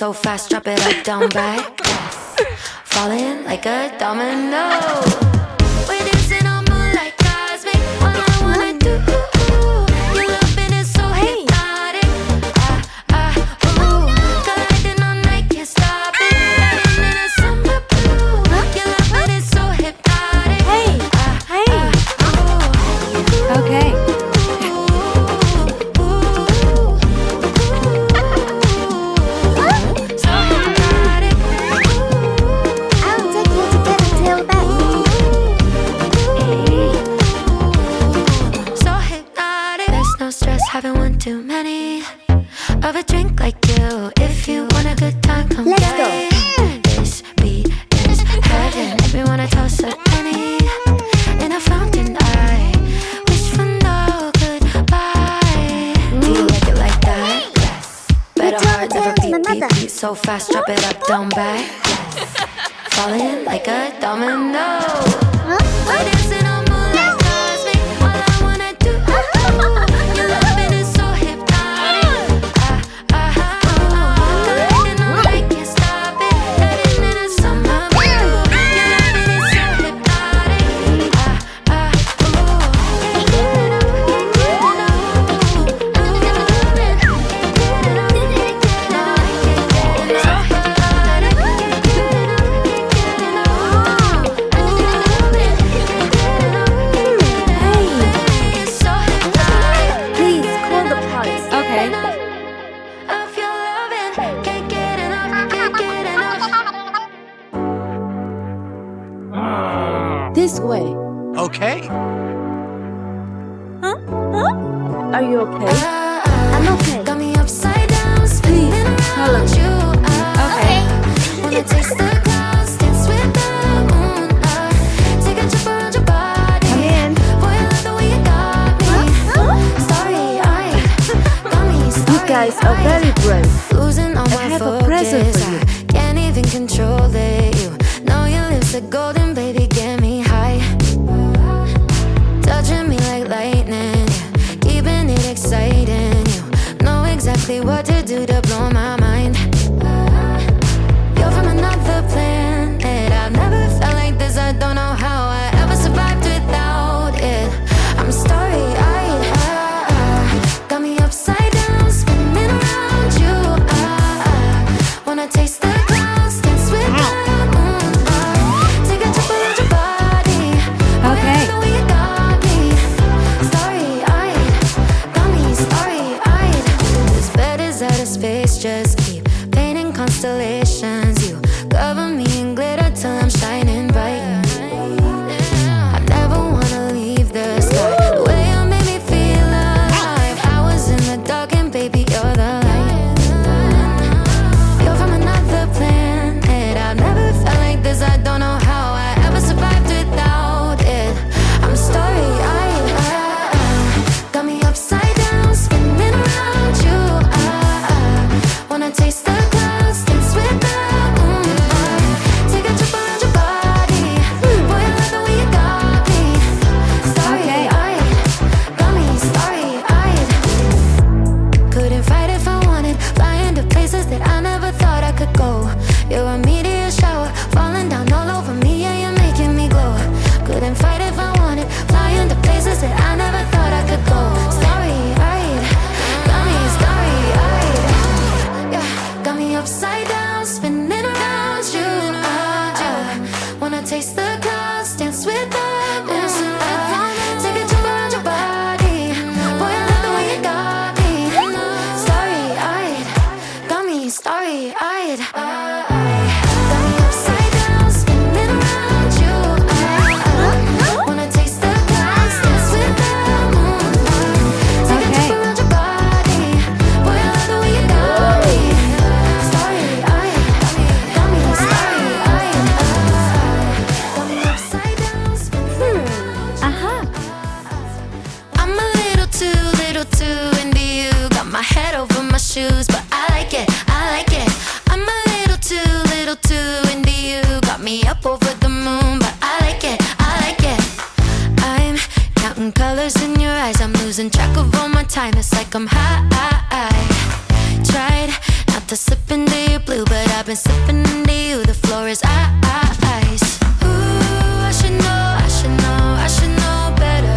so fast, drop it up, down, back. Falling like a domino. We're dancing on moonlight cosmic. All I wanna do, your loving is so hypnotic. Ooh, colliding all night, can't stop it. Riding in a summer blue. Your loving is so hypnotic. Okay. Haven't one too many of a drink like you. If you want a good time, come Let's get go. it. This beat is heaven. If we wanna toss a penny in a fountain, I wish for no goodbye. Do you like it like that? Yes. Better heart, never beat. So fast, drop it up, down, back. Yes. Falling like a domino. We're dancing on moonlight cosmic. All I wanna do, your loving is so hypnotic. Colliding all night, can't stop it. Heading in a summer blue. Your loving is so hypnotic. Please call the police. Okay. Of your loving, can't get enough, can't get enough. This way. Okay. Are you okay? I'm okay. Got me upside down, spinning around you. Okay. Wanna taste the clouds, dance with the moon. Take a trip around your body. Come in. Boy, I love the way you got me. Starry-eyed, got me You guys are very brave. losing all I my have a focus. present for you. I can't even control it. You know your lips are golden, baby, get me high. Touching me like lightning, yeah. Keeping it exciting. You know exactly what to do to blow my mind. You're from another planet. I've never felt like this. I don't know how I ever survived without it. I'm starry-eyed. Got me upside down, spinning around you. Wanna taste the clouds, dance with the moon. Take a trip around your body. Okay. Boy, I love the way you got me. Starry-eyed, got me starry-eyed. This bed is out of space, just keep painting constellations. You cover me in glitter till I'm shining bright. I never wanna leave the sky. The way you made me feel alive. I was in the dark and baby, you're the light. You're from another planet. I've never felt like this. I don't know how I ever survived without it. I'm starry-eyed. Got me upside down, spinning around you. Wanna taste the clouds, dance with the moon. Take a trip around your body. Boy, I love the way you got me. Starry-eyed, got me starry-eyed. Couldn't fight if I wanted. Flying to places that I never thought I could go. You're a meteor shower, falling down all over me. Yeah, you're making me glow. Couldn't fight if I wanted. Flying to places that I never thought I could go. Starry-eyed, got me starry-eyed. Yeah, got me upside down, spinning around you. Wanna taste the clouds, dance with the moon. Take a trip around your body. Boy, I love the way you got me. Starry-eyed, got me starry-eyed. Got me upside down, spinning around you. Wanna taste the clouds, dance with the moon. Take a Okay. trip around your body. Boy, I love the way you got me. Starry-eyed, got me starry-eyed. Got me upside down, spinning around you. I'm a little too into you. Got my head over my shoes, but I like it, I like it. I'm a little too into you. Got me up over the moon, but I like it, I like it. I'm counting colors in your eyes. I'm losing track of all my time. It's like I'm high. Tried not to slip into your blue, but I've been slipping into you. The floor is ice. Ooh, I should know, I should know, I should know better,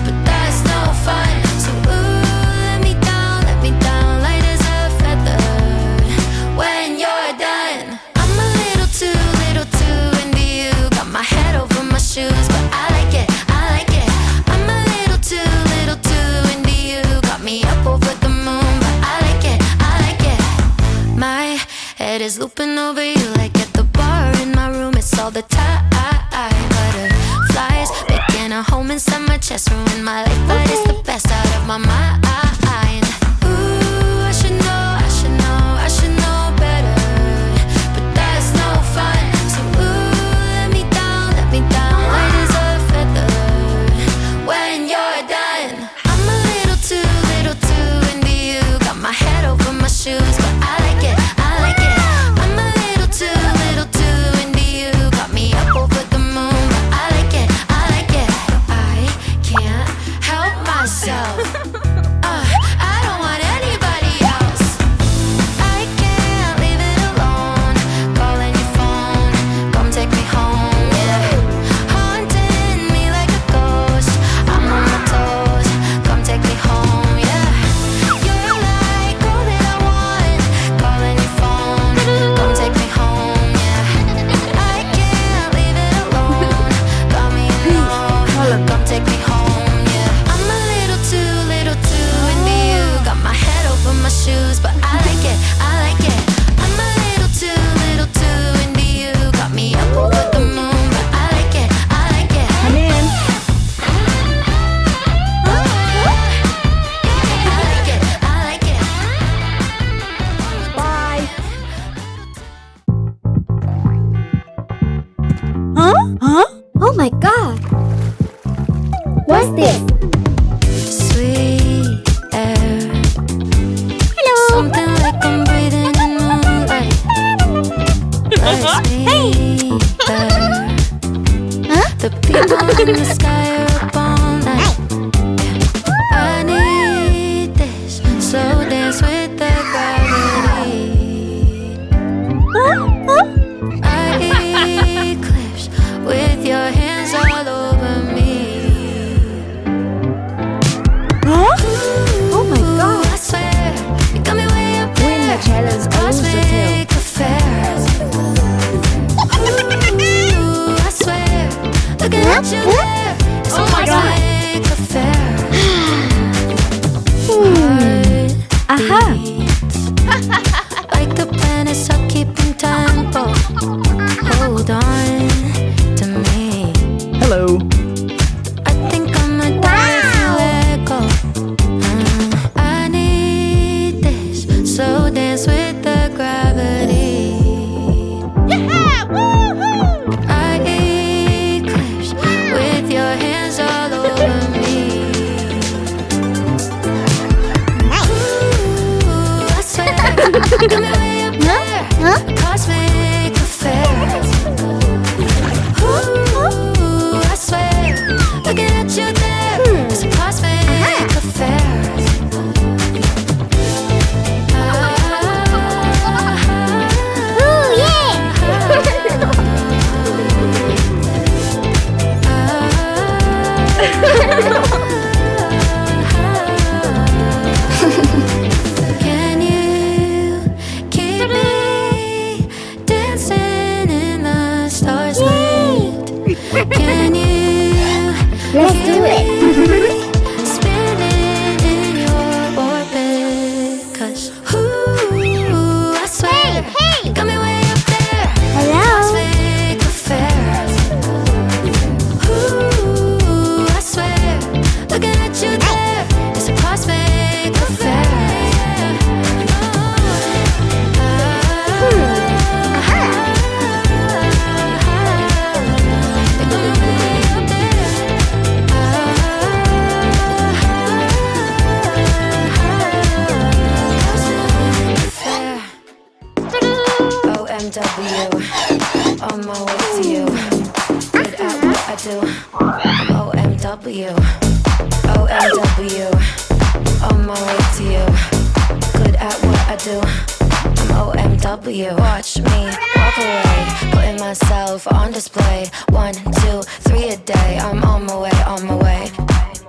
but that's no fun. So ooh, let me down light as a feather. When you're done, I'm a little too into you. Got my head over my shoes, but I like it, I like it. I'm a little too into you. Got me up over the moon, but I like it, I like it. My head is looping over you like at the bar in my room. It's all the time. Butterflies making a home inside my chest, ruin my life, but it's the best out of my mind. Ooh, I should know, I should know, I should know better, but that's no fun. So ooh, let me down light as a feather. When you're done, I'm a little too into you. Got my head over my shoes, but I like it, I like it. I'm a little too into you. Got me up over the moon, but I like it, I like it. I can't help myself. I don't want anybody else. I can't leave it alone. Calling your phone, come take me home, yeah. Haunting me like a ghost. I'm on my toes, come take me home, yeah. You're like all that I want. Calling your phone, come take me home, yeah. I can't leave it alone. Got me alone, come take me home, yeah. I'm a little too into you. Got my head over my shoes, but I like it, I like it. I'm a little too into you. Got me up over the moon, but I like it, I like it. Come in. I like it, I like it. Bye. Huh? Oh my god. What's this? Sweet air, Hello. something like I'm breathing in moonlight. Let's be there. The people in the sky are up all night. I need this slow dance with the gravity. I eclipse with your hands all over me. Oh my god. I swear, you got me way up Win the there. challenge, lose the tail. Cosmic affair. Ooh, I swear, looking at you there. It's a cosmic affair. Aha. Like the planets are keeping tempo. Hold on to me. Hello. I think I'ma die if you let go. I need this slow dance with the gravity. I eclipse with your hands all over me. Ooh, I swear, you got me way up there. Cosmic affair. Ooh, I swear, looking at you there. It's a cosmic affair. Ooh, yeah. Can you keep me dancing in the stars lit? Can you Let's do it. spinning in your orbit? 'Cause ooh, I swear, Hey, hey. got me way up there. Hello. Cosmic affair. Ooh, I swear, looking at you there. It's a cosmic affair. They got me way up there. OMW, on my way to you. Good at what I do. OMW, OMW, on my way to you. Good at what I do. OMW. Watch me walk away, putting myself on display. 1, 2, 3 a day. I'm on my way, on my way.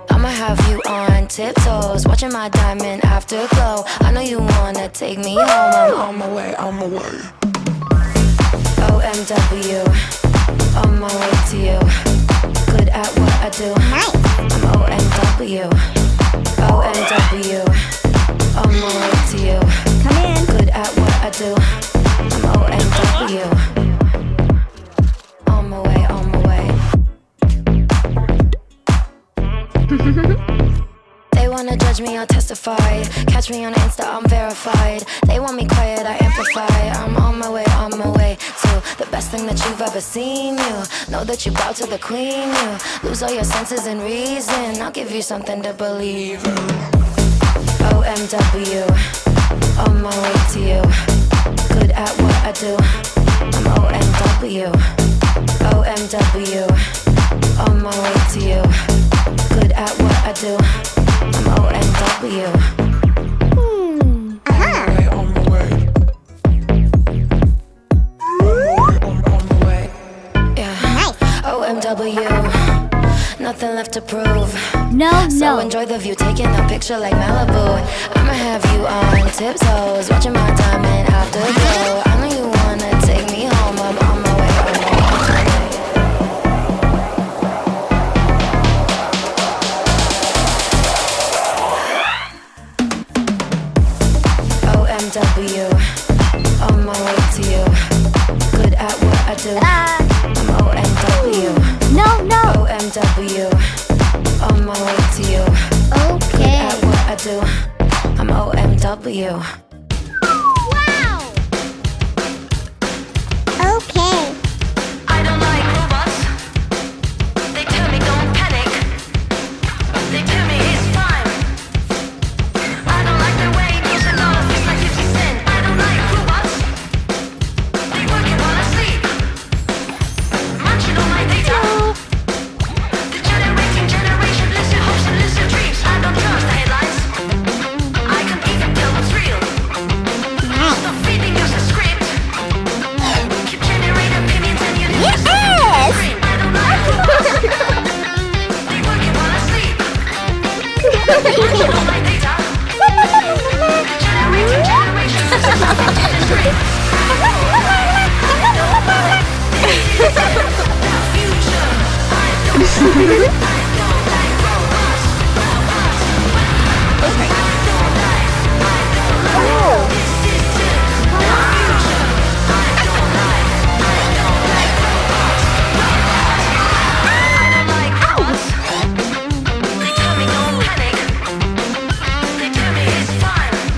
I'ma have you on tiptoes, watching my diamond afterglow. I know you wanna take me home. I'm on my way, on my way. OMW, on my way to you. Good at what I do. I'm OMW, OMW, on my way to you. Come in. Good at what I do. I'm OMW, on my way, on my way. They wanna judge me, I'll testify. Catch me on Insta, I'm verified. They want me quiet, I amplify. I'm on my way to the best thing that you've ever seen. You know that you bow to the queen. You lose all your senses and reason. I'll give you something to believe in. OMW, on my way to you. Good at what I do. I'm OMW, OMW, on my way to you. Good at what I do. I'm OMW. On my way. On my way. Yeah. OMW. Nothing left to prove. So enjoy the view, taking a picture like Malibu. I'ma have you on tiptoes, watching my diamond afterglow. I know you wanna take me home. I'm on my way, on my way. OMW, on my way to you. Good at what I do. I'm OMW. OMW, on my way to you. Okay. Good at what I do. I'm OMW. Wow. Okay. I don't like robots. They tell me don't panic. They tell me it's fine. I don't like the way he moves it off. It's like 50 Cent. I don't like robots. They working while I sleep. Munching on my data. Degenerating generation, listen hopes and listen dreams. I don't trust the headlines. I can't even tell what's real. Stop feeding us a script. Keep generating opinions and you need to scream. I don't like robots. They working while I sleep. Munching on my data. Degenerating generation, listen hopes and listen dreams. The future. I don't like robots.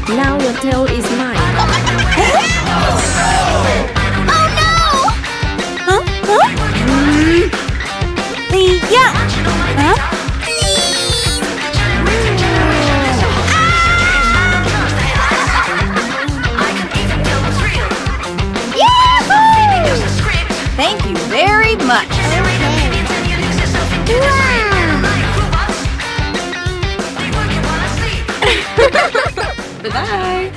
Now your tail is mine. Yeah. Thank you very much. Wow. Bye-bye.